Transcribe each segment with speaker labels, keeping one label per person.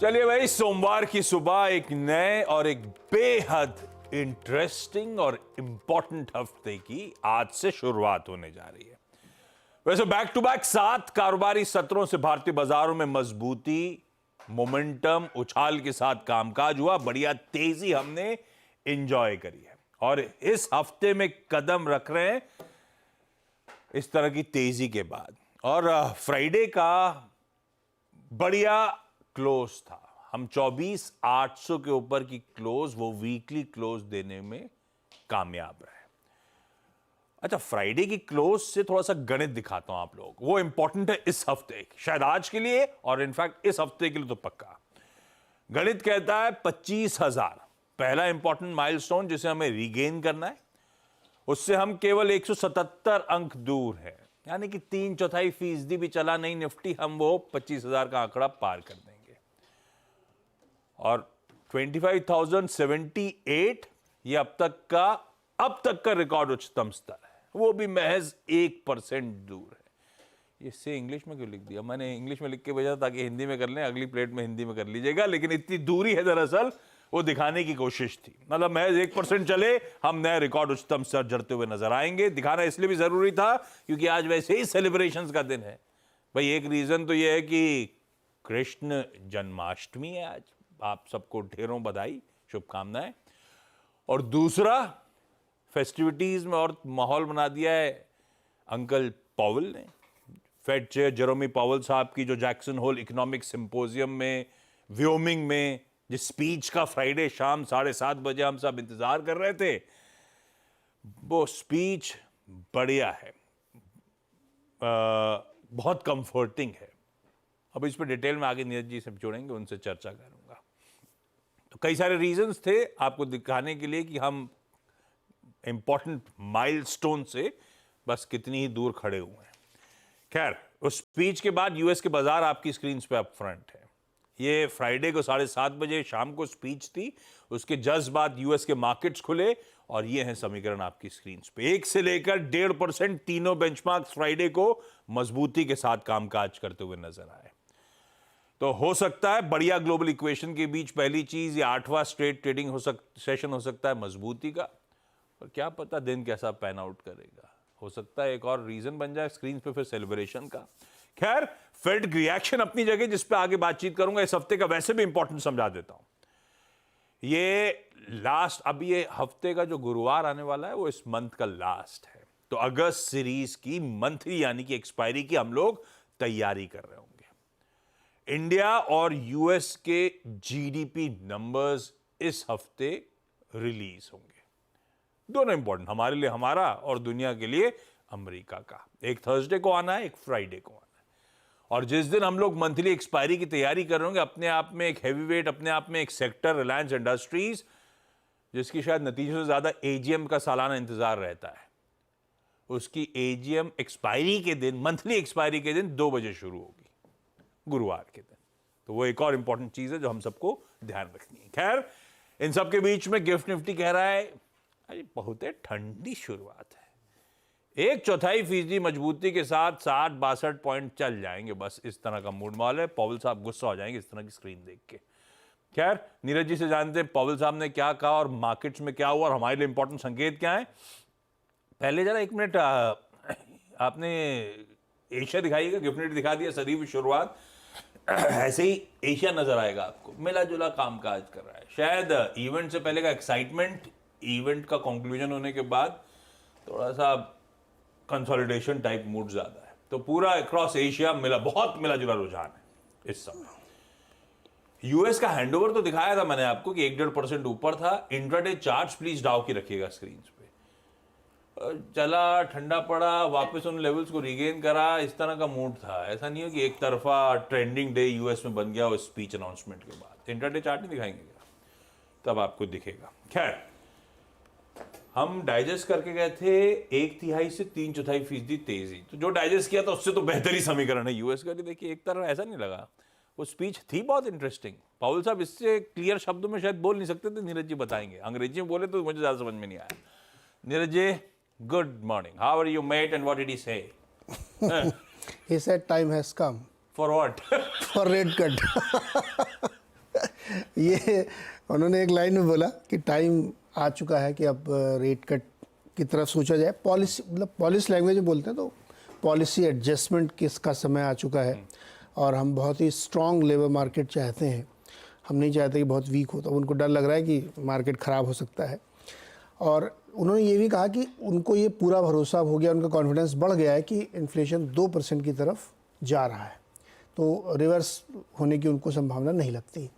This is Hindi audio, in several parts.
Speaker 1: चलिए भाई, सोमवार की सुबह एक नए और एक बेहद इंटरेस्टिंग और इंपॉर्टेंट हफ्ते की आज से शुरुआत होने जा रही है। वैसे बैक टू बैक 7 कारोबारी सत्रों से भारतीय बाजारों में मजबूती, मोमेंटम, उछाल के साथ कामकाज हुआ। बढ़िया तेजी हमने एंजॉय करी है और इस हफ्ते में कदम रख रहे हैं इस तरह की तेजी के बाद। और फ्राइडे का बढ़िया क्लोज था। हम 24,800 के ऊपर की क्लोज, वो वीकली क्लोज देने में कामयाब रहे। अच्छा, फ्राइडे की क्लोज से थोड़ा सा गणित दिखाता हूं आप लोगों को। वो इंपॉर्टेंट है इस हफ्ते, शायद आज के लिए और इनफैक्ट इस हफ्ते के लिए तो पक्का। गणित कहता है 25,000 पहला इंपॉर्टेंट माइलस्टोन जिसे हमें रीगेन करना है। उससे हम केवल 177 अंक दूर हैं, यानी कि 3/4% भी चला नहीं निफ्टी, हम वो 25,000 का आंकड़ा पार कर देंगे। और 25,078 ये अब तक का रिकॉर्ड उच्चतम स्तर है, वो भी महज 1% दूर है। इससे इंग्लिश में क्यों लिख दिया मैंने? इंग्लिश में लिख के भेजा ताकि हिंदी में कर लें, अगली प्लेट में हिंदी में कर लीजिएगा। लेकिन इतनी दूरी है दरअसल वो दिखाने की कोशिश थी। मतलब महज 1% चले, हम नए रिकॉर्ड उच्चतम स्तर जड़ते हुए नजर आएंगे। दिखाना इसलिए भी जरूरी था क्योंकि आज वैसे ही सेलिब्रेशंस का दिन है भाई। एक रीजन तो यह है कि कृष्ण जन्माष्टमी है आज। आप सबको ढेरों बधाई, शुभकामनाएं। और दूसरा, फेस्टिविटीज में और माहौल बना दिया है अंकल पॉवेल ने। फेड चेयर जेरोमी पॉवेल साहब की जो जैक्सन होल इकोनॉमिक सिंपोजियम में व्योमिंग में जिस स्पीच का फ्राइडे शाम 7:30 बजे हम सब इंतजार कर रहे थे, वो स्पीच बढ़िया है, बहुत कंफर्टिंग है। अब इस पर डिटेल में आगे नीरज जी से जोड़ेंगे, उनसे चर्चा करूंगा। तो कई सारे रीजंस थे आपको दिखाने के लिए कि हम इंपॉर्टेंट माइलस्टोन से बस कितनी ही दूर खड़े हुए हैं। खैर, उस स्पीच के बाद यूएस के बाजार आपकी स्क्रीन पे अप फ्रंट है। ये फ्राइडे को 7:30 बजे शाम को स्पीच थी। उसके जस्ट बाद यूएस के मार्केट्स खुले और ये है समीकरण आपकी स्क्रीन पे। 1 से लेकर 1.5% तीनों बेंचमार्क्स फ्राइडे को मजबूती के साथ कामकाज करते हुए नजर आए। तो हो सकता है बढ़िया ग्लोबल इक्वेशन के बीच पहली चीज ये 8वां स्ट्रेट ट्रेडिंग सेशन हो सकता है मजबूती का। और क्या पता दिन कैसा पैन आउट करेगा, हो सकता है एक और रीजन बन जाए स्क्रीन पे फिर सेलिब्रेशन का। खैर, फेड रिएक्शन अपनी जगह, जिस पे आगे बातचीत करूंगा। इस हफ्ते का वैसे भी इंपॉर्टेंट समझा देता हूं। ये लास्ट, अब ये हफ्ते का जो गुरुवार आने वाला है वो इस मंथ का लास्ट है। तो अगस्त सीरीज की मंथली यानी कि एक्सपायरी की हम लोग तैयारी कर रहे होंगे। इंडिया और यूएस के जीडीपी नंबर्स इस हफ्ते रिलीज होंगे। दोनों इंपॉर्टेंट, हमारे लिए हमारा और दुनिया के लिए अमेरिका का। एक थर्सडे को आना है, एक फ्राइडे को आना है। और जिस दिन हम लोग मंथली एक्सपायरी की तैयारी कर रहे होंगे, अपने आप में एक हैवीवेट, अपने आप में एक सेक्टर, रिलायंस इंडस्ट्रीज, जिसकी शायद नतीजों से ज्यादा एजीएम का सालाना इंतजार रहता है, उसकी एजीएम एक्सपायरी के दिन, मंथली एक्सपायरी के दिन 2 बजे शुरू होगी, गुरुवार के दिन। तो वो एक और इंपॉर्टेंट चीज है जो हम सबको ध्यान रखनी है। खैर, इन सबके बीच में गिफ्ट निफ्टी कह रहा है अरे बहुत ठंडी शुरुआत है। 1/4% मजबूती के साथ 60-62 पॉइंट चल जाएंगे, बस इस तरह का मूड माहौल है। पॉवेल साहब गुस्सा हो जाएंगे इस तरह की स्क्रीन देख के। खैर, नीरज जी से जानते हैं पॉवेल साहब ने क्या कहा और मार्केट्स में क्या हुआ और हमारे लिए इंपॉर्टेंट संकेत क्या है। पहले जरा 1 मिनट आपने एशिया दिखाइएगा। गिफ्ट निफ्टी दिखा दिया, सदी की शुरुआत ऐसे ही एशिया नजर आएगा आपको, मिला जुला कामकाज कर रहा है। शायद इवेंट से पहले का एक्साइटमेंट, इवेंट का कंक्लूजन होने के बाद थोड़ा सा कंसोलिडेशन टाइप मूड ज्यादा है। तो पूरा अक्रॉस एशिया बहुत मिला जुला रुझान है इस समय। यूएस का हैंडओवर तो दिखाया था मैंने आपको कि 1-1.5% ऊपर था। इंट्राडे चार्ट्स प्लीज डाउ की रखिएगा स्क्रीन पे। चला, ठंडा पड़ा, वापस उन लेवल्स को रिगेन करा, इस तरह का मूड था। ऐसा नहीं हो कि एक तरफा ट्रेंडिंग डे यूएस में बन गया उस स्पीच अनाउंसमेंट के बाद। इंट्राडे चार्ट नहीं दिखाएंगे क्या? तब आपको दिखेगा। खैर, हम डाइजेस्ट करके गए थे 1/3 से 3/4% तेजी। तो जो डाइजेस्ट किया था उससे तो बेहतर ही समीकरण है यूएस का। देखिए, एक तरह ऐसा नहीं लगा, वो स्पीच थी बहुत इंटरेस्टिंग। पॉवेल साहब इससे क्लियर शब्दों में शायद बोल नहीं सकते थे, नीरज जी बताएंगे। अंग्रेजी में बोले तो मुझे ज्यादा समझ में नहीं आया। Neeraj ji, good morning, how are you mate and what did he say?
Speaker 2: He said time has come.
Speaker 1: For what?
Speaker 2: For rate cut. ये उन्होंने एक लाइन में बोला कि टाइम आ चुका है कि अब रेट कट की तरफ सोचा जाए। पॉलिसी मतलब पॉलिसी लैंग्वेज में बोलते हैं तो पॉलिसी एडजस्टमेंट किसका समय आ चुका है, और हम बहुत ही स्ट्रॉन्ग लेबर मार्केट चाहते हैं। हम नहीं चाहते कि बहुत वीक हो, तो उनको डर लग रहा है कि मार्केट ख़राब हो सकता है। और उन्होंने ये भी कहा कि उनको ये पूरा भरोसा हो गया, उनका कॉन्फिडेंस बढ़ गया है कि इन्फ्लेशन 2% की तरफ जा रहा है, तो रिवर्स होने की उनको संभावना नहीं लगती।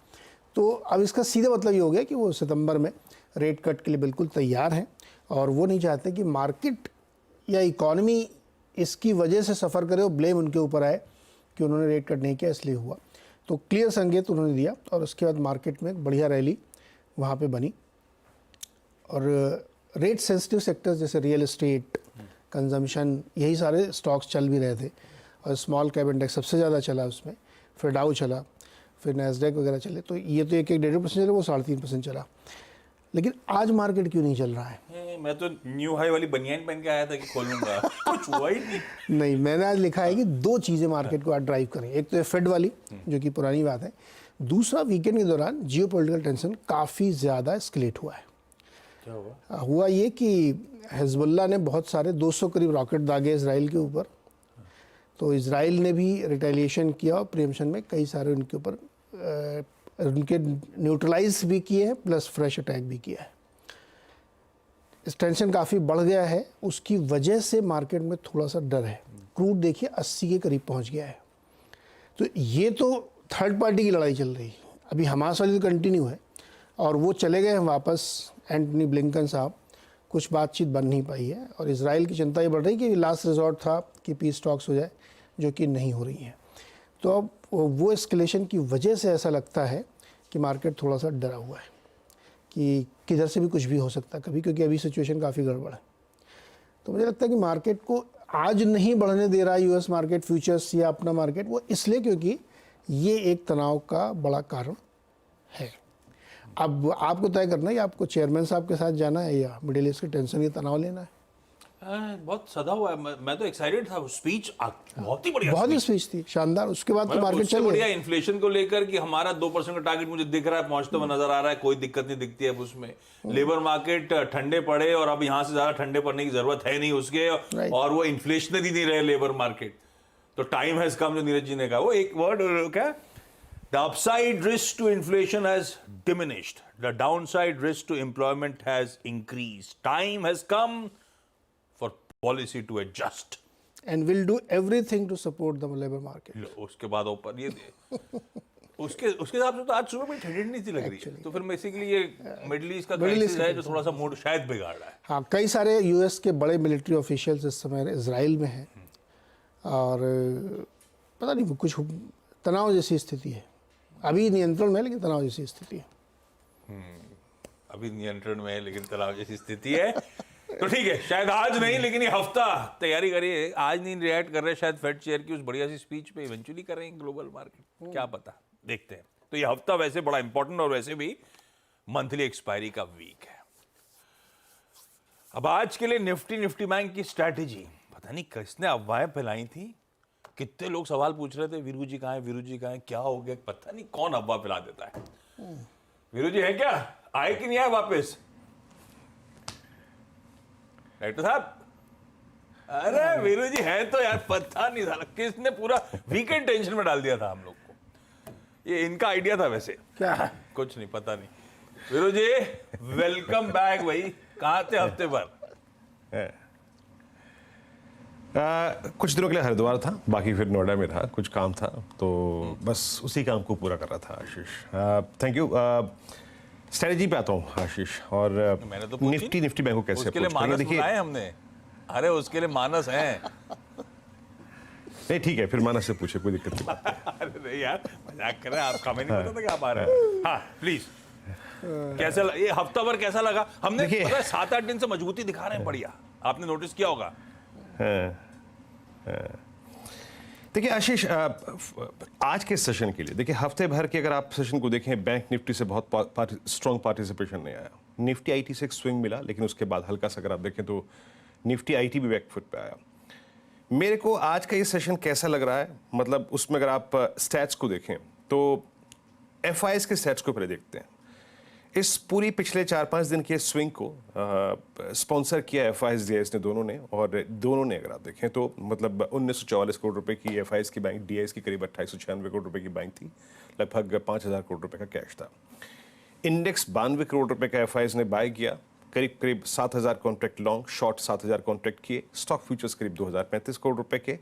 Speaker 2: तो अब इसका सीधा मतलब ये हो गया कि वो सितंबर में रेट कट के लिए बिल्कुल तैयार हैं, और वो नहीं चाहते कि मार्केट या इकॉनमी इसकी वजह से सफ़र करे और ब्लेम उनके ऊपर आए कि उन्होंने रेट कट नहीं किया इसलिए हुआ। तो क्लियर संकेत उन्होंने दिया, और उसके बाद मार्केट में एक बढ़िया रैली वहाँ पे बनी। और रेट सेंसिटिव सेक्टर्स जैसे रियल एस्टेट, कंजम्पशन, यही सारे स्टॉक्स चल भी रहे थे, और स्मॉल कैप इंडेक्स सबसे ज़्यादा चला उसमें, फिर डाउ चला, फिर नैस्डैक वगैरह चले। तो ये तो 1-1.5% चला, वो 3.5% चला। लेकिन आज मार्केट क्यों नहीं चल रहा है?
Speaker 1: मैं तो न्यू हाई वाली बनियान पहन के आया था कि खोलूंगा, कुछ हुआ ही नहीं।
Speaker 2: नहीं, मैंने आज लिखा है कि 2 चीज़ें मार्केट को आज ड्राइव करें। एक तो फेड वाली, जो कि पुरानी बात है। दूसरा, वीकेंड के दौरान जियोपॉलिटिकल टेंशन काफ़ी ज़्यादा एस्केलेट हुआ है।
Speaker 1: क्या हुआ?
Speaker 2: हुआ ये कि हिजबुल्लाह ने बहुत सारे 200 करीब रॉकेट दागे इसराइल के ऊपर, तो इसराइल ने भी रिटेलिएशन किया और प्रिएम्पशन में कई सारे उनके ऊपर उनके न्यूट्रलाइज भी किए हैं, प्लस फ्रेश अटैक भी किया है। इस टेंशन काफ़ी बढ़ गया है, उसकी वजह से मार्केट में थोड़ा सा डर है। क्रूड देखिए 80 के करीब पहुंच गया है। तो ये तो थर्ड पार्टी की लड़ाई चल रही है। अभी हमास वाली तो कंटिन्यू है, और वो चले गए हैं वापस एंटनी ब्लिंकन साहब, कुछ बातचीत बन नहीं पाई है। और इजराइल की चिंता ये बढ़ रही कि लास्ट रिजॉर्ट था कि पीस टॉक्स हो जाए, जो कि नहीं हो रही है। तो अब वो एस्केलेशन की वजह से ऐसा लगता है कि मार्केट थोड़ा सा डरा हुआ है कि किधर से भी कुछ भी हो सकता है कभी, क्योंकि अभी सिचुएशन काफ़ी गड़बड़ है। तो मुझे लगता है कि मार्केट को आज नहीं बढ़ने दे रहा है यूएस मार्केट, फ्यूचर्स या अपना मार्केट, वो इसलिए क्योंकि ये एक तनाव का बड़ा कारण है। अब आपको तय करना है, आपको चेयरमैन साहब के साथ जाना है या मिडिल ईस्ट के टेंशन की तनाव लेना है।
Speaker 1: बहुत सदा हुआ है। मैं तो एक्साइटेड था, स्पीच बहुत ही बढ़िया,
Speaker 2: बहुत ही स्पीच थी, शानदार। उसके बाद तो मार्केट चल
Speaker 1: बढ़िया इन्फ्लेशन को लेकर कि हमारा 2% का टारगेट मुझे दिख रहा है, पहुंचते हुए नजर आ रहा है, कोई दिक्कत नहीं दिखती है अब उसमें। लेबर मार्केट ठंडे पड़े, और अब यहां से ज्यादा ठंडे पड़ने की जरूरत है नहीं उसके, और वो इन्फ्लेशनरी नहीं रहे लेबर मार्केट। तो टाइम हैज कम, जो नीरज जी ने कहा, वो एक वर्ड क्या, the upside risk to inflation has diminished, the downside risk to employment has increased, time has come for policy to adjust,
Speaker 2: and will do everything to support the labor market।
Speaker 1: उसके बाद ऊपर ये उसके हिसाब से तो आज सुबह में ठंडी नहीं थी लग रही है। तो फिर बेसिकली ये मिडिल ईस्ट का क्राइसिस है जो थोड़ा सा मूड शायद बिगाड़ रहा है।
Speaker 2: हाँ, कई सारे यूएस के बड़े मिलिट्री ऑफिशियल्स इस समय इजराइल में हैं, और पता नहीं कुछ तनाव जैसी स्थिति है। अभी नियंत्रण में है, लेकिन तनाव जैसी स्थिति है।
Speaker 1: अभी नियंत्रण में है, लेकिन तनाव जैसी स्थिति है। तो ठीक है, शायद आज नहीं, लेकिन ये हफ्ता तैयारी करिए। आज नहीं रिएक्ट कर रहे शायद फेड चेयर की उस बढ़िया सी स्पीच पे, इवेंचुअली करेंगे ग्लोबल मार्केट, क्या पता, देखते हैं। तो ये हफ्ता वैसे बड़ा इंपॉर्टेंट, और वैसे भी मंथली एक्सपायरी का वीक है। अब आज के लिए निफ्टी बैंक की स्ट्रैटेजी, पता नहीं किसने अफवाहें फैलाई थी, कितने लोग सवाल पूछ रहे थे, वीरू जी कहाँ है, वीरू जी कहाँ है, क्या हो गया, पता नहीं कौन अफवाह फैला देता है। वीरू जी है क्या, आए कि नहीं आए वापस? डायरेक्टर साहब, अरे वीरू जी है तो यार, पता नहीं था किसने पूरा वीकेंड टेंशन में डाल दिया था हम लोग को। ये इनका आइडिया था वैसे,
Speaker 2: क्या
Speaker 1: कुछ नहीं, पता नहीं। वीरू जी वेलकम बैक भाई, कहाँ थे हफ्ते भर?
Speaker 3: कुछ दिनों के लिए हरिद्वार था, बाकी फिर नोएडा में था, कुछ काम था, तो बस उसी काम को पूरा कर रहा था आशीष। Thank you. स्ट्रेटजी पे आता हूँ आशीष, और
Speaker 1: मैंने तो
Speaker 3: निफ्टी बैंक को कैसे
Speaker 1: उसके लिए मानस बुलाए हमने। अरे उसके लिए मानस हैं।
Speaker 3: नहीं ठीक है, फिर मानस से पूछे, कोई दिक्कत नहीं।
Speaker 1: अरे नहीं यार, मजाक कर रहे हैं आप, हमें नहीं पता था कि आप आ रहे हैं। हाँ प्लीज, कैसा ये हफ्ता भर कैसा लगा? हमने 7-8 दिन से मजबूती दिखा रहे हैं, बढ़िया, आपने नोटिस किया होगा।
Speaker 3: देखिए आशीष, आज के सेशन के लिए देखिए, हफ्ते भर के अगर आप सेशन को देखें, बैंक निफ्टी से बहुत स्ट्रॉन्ग पार्टिसिपेशन नहीं आया। निफ्टी आईटी से एक स्विंग मिला, लेकिन उसके बाद हल्का सा अगर आप देखें तो निफ्टी आईटी भी बैकफुट पे आया। मेरे को आज का ये सेशन कैसा लग रहा है, मतलब उसमें अगर आप स्टैट्स को देखें तो एफआईएस के सेट्स को पहले देखते हैं। इस पूरी पिछले 4-5 दिन के स्विंग को स्पॉन्सर किया एफआईएस डीआईएस ने, दोनों ने, और दोनों ने अगर आप देखें तो मतलब 1944 करोड़ रुपए की एफआईएस की बैंक, डीआईएस की करीब 2896 करोड़ रुपए की बैंक थी, लगभग 5000 करोड़ रुपए का कैश था। इंडेक्स 92 करोड़ रुपए का एफआईएस ने बाय किया, करीब करीब 7000 कॉन्ट्रैक्ट लॉन्ग, शॉर्ट 7000 कॉन्ट्रैक्ट किए, स्टॉक फ्यूचर्स करीब 2035 करोड़ रुपए के,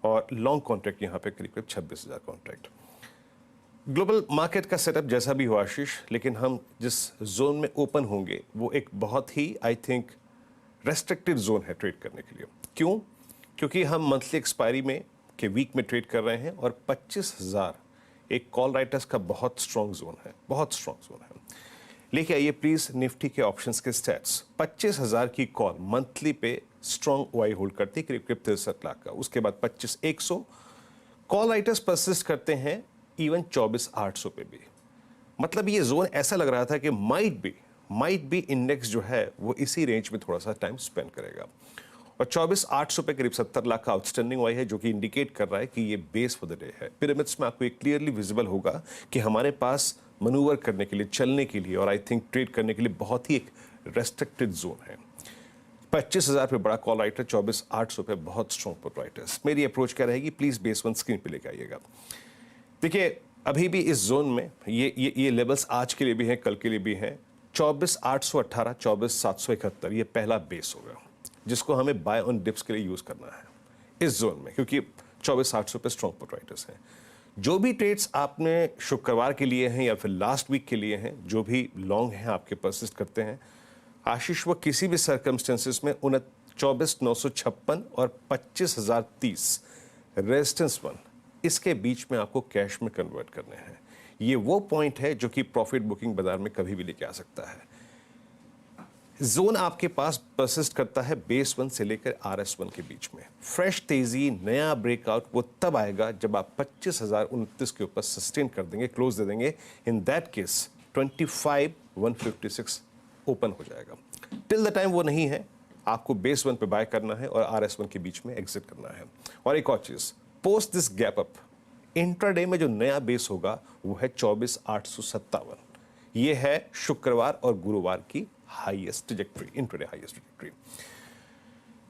Speaker 3: और लॉन्ग कॉन्ट्रैक्ट यहाँ पे करीब करीब 26,000 कॉन्ट्रैक्ट। ग्लोबल मार्केट का सेटअप जैसा भी हो आशीष, लेकिन हम जिस जोन में ओपन होंगे वो एक बहुत ही आई थिंक रेस्ट्रिक्टेड जोन है ट्रेड करने के लिए। क्यों? क्योंकि हम मंथली एक्सपायरी में के वीक में ट्रेड कर रहे हैं, और 25,000 एक कॉल राइटर्स का बहुत स्ट्रॉन्ग जोन है, बहुत स्ट्रॉन्ग जोन है। लेके आइए प्लीज निफ्टी के ऑप्शंस के स्टैट्स। 25,000 की कॉल मंथली पे स्ट्रॉन्ग ओआई होल्ड करती है, करीब करीब 63 लाख का। उसके बाद 25,100 कॉल राइटर्स परसिस्ट करते हैं, इवन 24,800 पे भी। मतलब ये जोन ऐसा लग रहा था कि माइट बी इंडेक्स जो है वो इसी रेंज में थोड़ा सा टाइम स्पेंड करेगा। और 24,800 पे करीब 70 लाख का आउटस्टैंडिंग ओआई है, जो कि इंडिकेट कर रहा है कि ये बेस फॉर द डे है। पिरामिड्स में आपको ये क्लियरली विजिबल होगा कि हमारे पास मनूवर करने के लिए, चलने के लिए, और आई थिंक ट्रेड करने के लिए बहुत ही एक रेस्ट्रिक्टेड जोन है। 25,000 पे बड़ा कॉल राइटर, 24,800 पे बहुत स्ट्रॉन्ग पुट राइटर्स। मेरी अप्रोच क्या रहेगी, प्लीज बेस वन स्क्रीन पे लेके आइएगा। देखिए अभी भी इस जोन में ये लेवल्स आज के लिए भी हैं, कल के लिए भी हैं। 24,818, 24,771 ये पहला बेस होगा जिसको हमें बाय ऑन डिप्स के लिए यूज करना है इस जोन में, क्योंकि 24,800 पे स्ट्रॉन्ग पुट राइटर्स हैं। जो भी ट्रेड्स आपने शुक्रवार के लिए हैं या फिर लास्ट वीक के लिए हैं, जो भी लॉन्ग हैं आपके परसिस्ट करते हैं आशीष, वो किसी भी सर्कमस्टेंसेस में 24,956 और 25,030 रेजिस्टेंस वन, इसके बीच में आपको कैश में कन्वर्ट करने हैं। ये वो पॉइंट है जो कि प्रॉफिट बुकिंग बाजार में कभी भी लेके आ सकता है। जोन आपके पास परसिस्ट करता है बेस वन से लेकर RS1 के बीच में। फ्रेश तेजी, नया ब्रेकआउट वो तब आएगा जब आप 25,029 के ऊपर सस्टेन कर देंगे, क्लोज दे देंगे। इन दैट केस 25,156 ओपन हो जाएगा। टिल द टाइम वो नहीं है, आपको बेस वन पे बाय करना है और RS1 के बीच में एग्जिट करना है। और एक और चीज, post this gap up intraday में जो नया बेस होगा वो है 24,857। ये है शुक्रवार और गुरुवार की highest trajectory, intraday highest trajectory.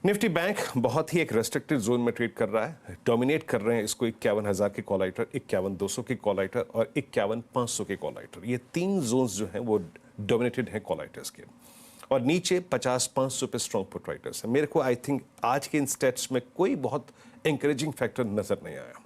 Speaker 3: Nifty bank बहुत ही एक रेस्ट्रिक्टेड जोन में ट्रेड कर रहा है, डोमिनेट कर रहे हैं इसको 51,000 के कॉल राइटर, 51,200 के कॉल राइटर और 51,500 के कॉल राइटर। ये तीन जोन्स जो हैं वो डोमिनेटेड हैं कॉल राइटर्स के। और नीचे 50,500 पे स्ट्रॉन्ग पुट राइटर्स है। मेरे को आई थिंक आज के इन स्टेट्स में कोई बहुत इंकरेजिंग फैक्टर नजर नहीं आया।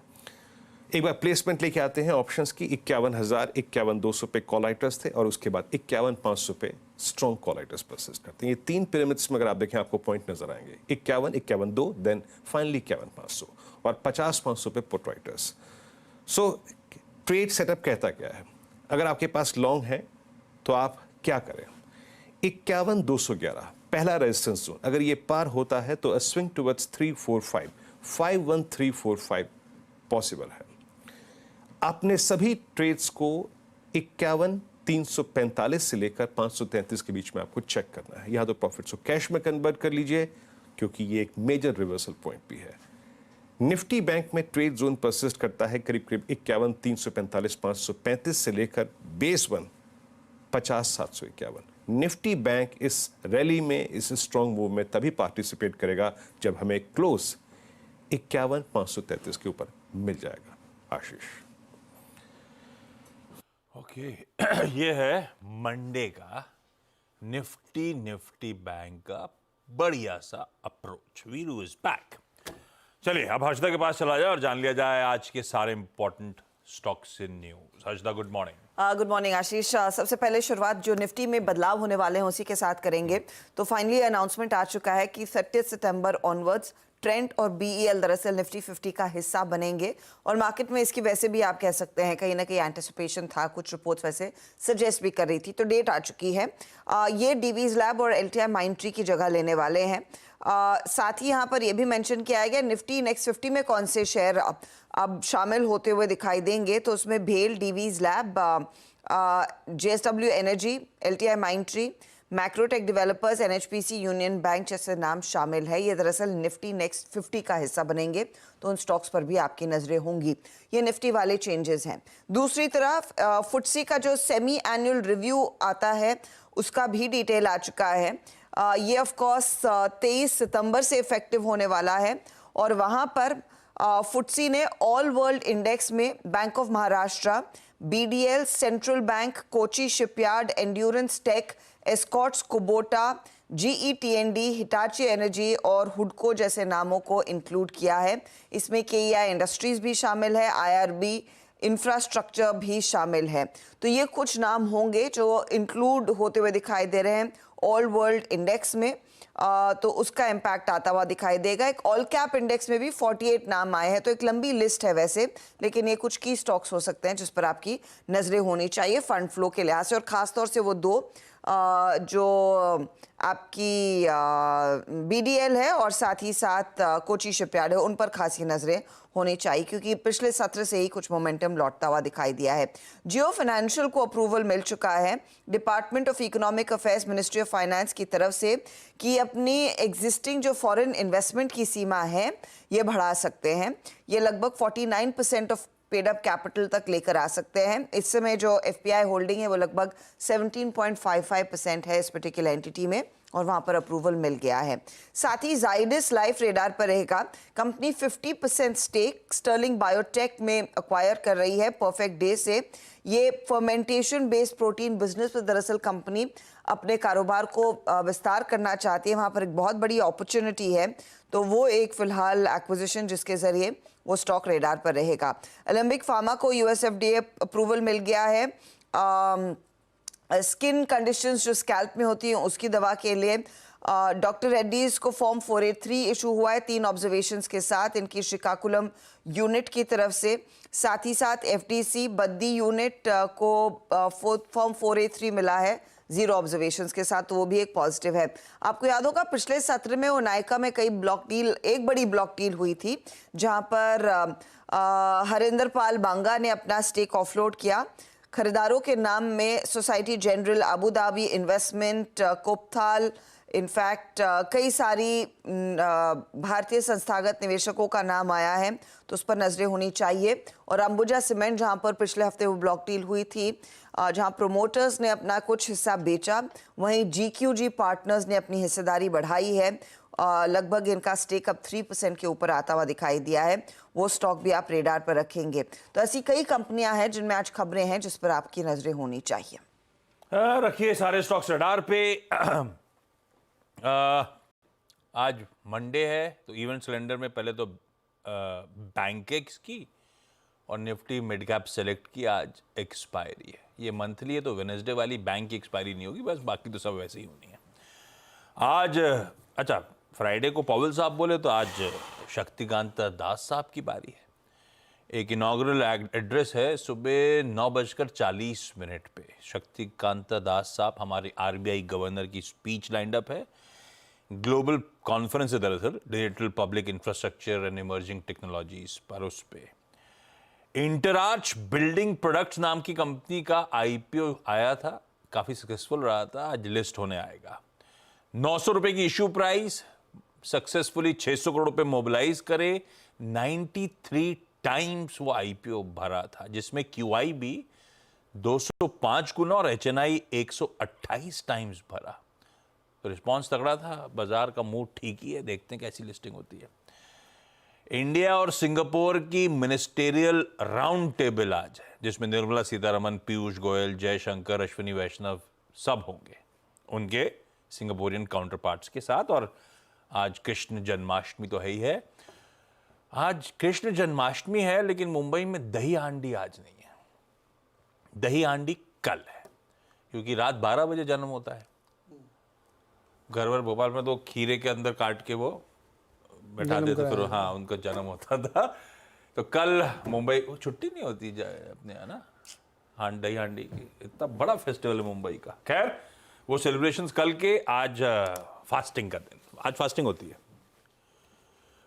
Speaker 3: एक बार प्लेसमेंट लेके आते हैं ऑप्शंस की। 51,000, 51,200 पे कॉल राइटर्स थे और उसके बाद 51,500 पे स्ट्रॉन्ग कॉल राइटर्स परसिस्ट करते हैं। ये तीन पिरामिड्स में अगर आप देखें आपको पॉइंट नजर आएंगे, 51, 51,2, देन फाइनली 51,500 और 50,500 पे put writers. So trade setup कहता क्या है? अगर आपके पास लॉन्ग है तो आप क्या करें? 51,211 पहला रेजिस्टेंस जोन, अगर ये पार होता है तो स्विंग टुवर्ड्स 345, 51,345 पॉसिबल है। आपने सभी ट्रेड्स को 51,345 से लेकर 533 के बीच में आपको चेक करना है। या तो प्रॉफिट्स को कैश में कन्वर्ट कर लीजिए, क्योंकि ये एक मेजर रिवर्सल पॉइंट भी है। निफ्टी बैंक में ट्रेड जोन परसिस्ट करता है करीब करीब 51,345, 535 से लेकर बेस वन 50,751। निफ्टी बैंक इस रैली में, इस स्ट्रॉन्ग मूव में तभी पार्टिसिपेट करेगा जब हमें क्लोज 51,533 के ऊपर मिल जाएगा। आशीष,
Speaker 1: ओके ये है मंडे का निफ्टी बैंक का बढ़िया सा अप्रोच। Veeru is back. चलिए अब हर्षदा के पास चला जाए और जान लिया जाए आज के सारे important stocks in news. Harshada, good morning.
Speaker 4: Good morning Ashish. सबसे पहले शुरुआत जो निफ्टी में बदलाव होने वाले हैं उसी के साथ करेंगे। तो फाइनली अनाउंसमेंट आ चुका है कि 30 सितंबर ऑनवर्ड्स ट्रेंड और बीईएल दरअसल निफ्टी 50 का हिस्सा बनेंगे और मार्केट में इसकी वैसे भी आप कह सकते हैं कहीं ना कहीं एंटिसिपेशन था, कुछ रिपोर्ट्स वैसे सजेस्ट भी कर रही थी। तो डेट आ चुकी है। ये डीवीज लैब और एलटीआई माइंडट्री की जगह लेने वाले हैं। साथ ही यहाँ पर यह भी मेंशन किया गया निफ्टी नेक्स्ट 50 में कौन से शेयर अब शामिल होते हुए दिखाई देंगे। तो उसमें भेल, Divi's lab, JSW energy, LTI Mindtree, Macrotech developers, NHPC, union bank जैसे नाम शामिल है। ये दरअसल निफ्टी नेक्स्ट 50 का हिस्सा बनेंगे, तो उन स्टॉक्स पर भी आपकी नजरें होंगी। ये निफ्टी वाले चेंजेस हैं। दूसरी तरफ फुटसी का जो सेमी एनुअल रिव्यू आता है उसका भी डिटेल आ चुका है। ये ऑफ कोर्स 23 सितंबर से इफेक्टिव होने वाला है और वहां पर फुटसी ने ऑल वर्ल्ड इंडेक्स में bank of Maharashtra, BDL, central bank, Kochi shipyard, endurance tech, Escorts, Kubota, GETND, Hitachi energy और हुडको जैसे नामों को इंक्लूड किया है। इसमें केईआई इंडस्ट्रीज भी शामिल है, आईआरबी इंफ्रास्ट्रक्चर भी शामिल है। तो ये कुछ नाम होंगे जो इंक्लूड होते हुए दिखाई दे रहे हैं ऑल वर्ल्ड इंडेक्स में। तो उसका इम्पैक्ट आता हुआ दिखाई देगा। एक ऑल कैप इंडेक्स में भी 48 नाम आए हैं। तो एक लंबी लिस्ट है वैसे, लेकिन ये कुछ की स्टॉक्स हो सकते हैं जिस पर आपकी नजरें होनी चाहिए फंड फ्लो के लिहाज से, और खासतौर से वो दो जो आपकी बीडीएल है और साथ ही साथ कोची शिपयार्ड है, उन पर खासी नजरें होनी चाहिए क्योंकि पिछले सत्र से ही कुछ मोमेंटम लौटता हुआ दिखाई दिया है। जियो फाइनेंशियल को अप्रूवल मिल चुका है department of economic affairs, ministry of finance की तरफ से कि अपनी एग्जिस्टिंग जो फॉरेन इन्वेस्टमेंट की सीमा है ये बढ़ा सकते हैं। ये लगभग 49% ऑफ पेड अप कैपिटल तक लेकर आ सकते हैं। इस समय जो एफपीआई होल्डिंग है वो लगभग 17.55% है इस पर्टिकुलर एंटिटी में, और वहां पर अप्रूवल मिल गया है। साथ ही जाइडस लाइफ रेडार पर रहेगा। कंपनी 50% स्टेक स्टर्लिंग बायोटेक में अक्वायर कर रही है परफेक्ट डे से। ये फर्मेंटेशन बेस्ड प्रोटीन बिजनेस पर दरअसल कंपनी अपने कारोबार को विस्तार करना चाहती है। वहां पर एक बहुत बड़ी अपॉर्चुनिटी है, तो वो एक फिलहाल एक्विजिशन जिसके जरिए वो स्टॉक रेडार पर रहेगा। एलेंबिक फार्मा को यूएसएफडीए अप्रूवल मिल गया है स्किन कंडीशंस जो स्कैल्प में होती हैं उसकी दवा के लिए। डॉक्टर रेड्डीज को फॉर्म 483 इशू हुआ है 3 ऑब्जर्वेशंस के साथ इनकी श्रीकाकुलम यूनिट की तरफ से। साथ ही साथ एफडीसी बद्दी यूनिट को फॉर्म 483 मिला है 0 ऑब्जर्वेशंस के साथ, तो वो भी एक पॉजिटिव है। आपको याद होगा पिछले सत्र में वो नायका में कई ब्लॉक डील, एक बड़ी ब्लॉक डील हुई थी जहां पर हरिंदर पाल बांगा ने अपना स्टेक ऑफलोड किया। खरीदारों के नाम में Societe Generale, Abu Dhabi investment, Copthall, in fact कई सारी भारतीय संस्थागत निवेशकों का नाम आया है, तो उस पर नजरें होनी चाहिए। और अंबुजा सीमेंट जहां पर पिछले हफ्ते वो ब्लॉक डील हुई थी जहां प्रोमोटर्स ने अपना कुछ हिस्सा बेचा, वहीं जीक्यूजी पार्टनर्स ने अपनी हिस्सेदारी बढ़ाई है। लगभग इनका स्टेक अब 3% के ऊपर आता हुआ दिखाई दिया है। वो स्टॉक भी आप रेडार पर रखेंगे। तो ऐसी कई कंपनियां हैं जिनमें आज खबरें हैं जिस पर आपकी नजरें होनी चाहिए।
Speaker 1: रखिए सारे स्टॉक्स रडार पे। आज मंडे है तो इवेंट सिलेंडर में पहले तो बैंकेक्स की और निफ्टी मिड कैप सेलेक्ट की आज एक्सपायरी है। ये मंथली है तो वेडनेसडे वाली बैंक की एक्सपायरी नहीं होगी, बस बाकी तो सब वैसे ही होनी है। आज अच्छा फ्राइडे को पॉवेल साहब बोले तो आज शक्तिकांत दास साहब की बारी है। एक इनॉग्रल एड्रेस है सुबह 9:40 पे। शक्तिकांत दास साहब हमारे आरबीआई गवर्नर की स्पीच लाइंड अप है। ग्लोबल कॉन्फ्रेंस है दरअसल digital public infrastructure and emerging technologies पर। उस पे इंटरआर्च बिल्डिंग प्रोडक्ट्स नाम की कंपनी का आईपीओ आया था, काफी सक्सेसफुल रहा था, आज लिस्ट होने आएगा। 900 रुपए की इश्यू प्राइस, सक्सेसफुली 600 करोड़ रुपए मोबिलाइज करे। 93 टाइम्स वो आईपीओ भरा था, जिसमें क्यूआई भी 205 गुना और एचएनआई 128 टाइम्स भरा। तो रिस्पॉन्स तगड़ा था, बाजार का मूड ठीक ही है, देखते हैं कैसी लिस्टिंग होती है। इंडिया और सिंगापुर की मिनिस्टेरियल राउंड टेबल आज है, जिसमें निर्मला सीतारमन, पीयूष गोयल, जयशंकर, अश्विनी वैष्णव सब होंगे उनके सिंगापुरियन काउंटर पार्ट्स के साथ। और आज कृष्ण जन्माष्टमी तो है ही है। आज कृष्ण जन्माष्टमी है, लेकिन मुंबई में दही हांडी आज नहीं है। दही हांडी कल है, क्योंकि रात 12 बजे जन्म होता है। घरवर भोपाल में तो खीरे के अंदर काट के वो बैठा देते, फिर हाँ उनका जन्म होता था। तो कल मुंबई छुट्टी नहीं होती अपने यहाँ ना, दही हांडी की इतना बड़ा फेस्टिवल है मुंबई का। खैर वो सेलिब्रेशंस कल के, आज फास्टिंग का दिन, आज फास्टिंग होती है।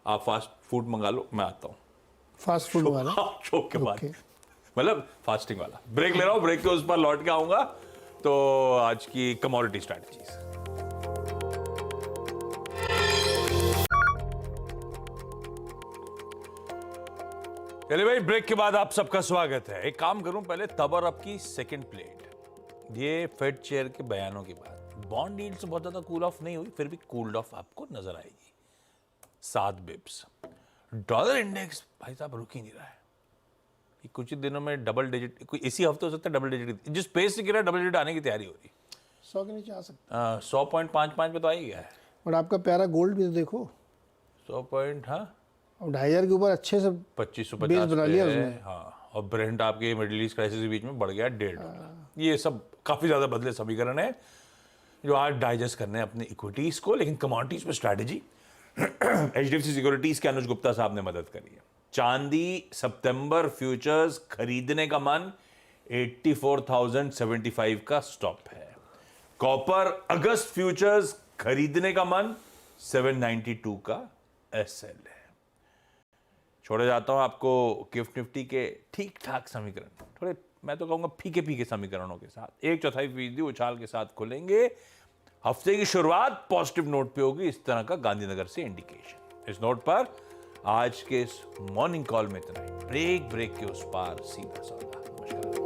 Speaker 1: आप फास्ट फूड मंगा लो, मैं आता हूँ
Speaker 2: फास्ट फूड वाला
Speaker 1: शो के बाद, मतलब फास्टिंग वाला। ब्रेक ले रहा हूँ, ब्रेक के उस पर लौट के आऊंगा। तो आज की कमोडिटी स्ट्रैटेजीज। चलिए भाई, ब्रेक के बाद आप सबका स्वागत है। एक काम करूं, पहले तब और अब की सेकंड प्लेट। ये फेड चेयर के बयानों के बाद बॉन्ड यील्ड से बहुत ज्यादा कूल ऑफ नहीं हुई, फिर भी कूल्ड ऑफ आपको नजर आएगी 7 बिप्स। डॉलर इंडेक्स भाई साहब रुक ही नहीं रहा है। ये कुछ ही दिनों में डबल डिजिट, कोई इसी हफ्ते हो सकता है डबल डिजिट, जिस पेस से गिरा डबल डिजिट आने की तैयारी हो रही।
Speaker 2: 100 के नीचे आ सकता
Speaker 1: 100.55 पे तो आ ही गया है।
Speaker 2: और आपका प्यारा गोल्ड भी तो देखो
Speaker 1: 100 पॉइंट, हाँ,
Speaker 2: और 2500 के ऊपर अच्छे से
Speaker 1: 2550
Speaker 2: बेस बना लिया
Speaker 1: पे
Speaker 2: उसने।
Speaker 1: है, हाँ। और ब्रेंट आपके मिडिल ईस्ट क्राइसिस के बीच में बढ़ गया $1.5। ये सब काफी ज्यादा बदले समीकरण है जो आज डाइजेस्ट करने हैं अपने इक्विटीज को। लेकिन कमोडिटीज पे स्ट्रैटेजी HDFC सिक्योरिटीज के अनुज गुप्ता साहब ने मदद करी है। चांदी सितंबर फ्यूचर्स खरीदने का मन 84,075 का स्टॉप है। कॉपर अगस्त फ्यूचर्स खरीदने का मन 792 का SL है। छोड़े जाता हूं आपको गिफ्ट निफ्टी के ठीक ठाक समीकरण, थोड़े मैं तो कहूंगा फीके फीके समीकरणों के साथ 1/4% उछाल के साथ खुलेंगे। हफ्ते की शुरुआत पॉजिटिव नोट पे होगी, इस तरह का गांधीनगर से इंडिकेशन। इस नोट पर आज के इस मॉर्निंग कॉल में इतना ही। ब्रेक के उस पार सीधा सौदा। नमस्कार।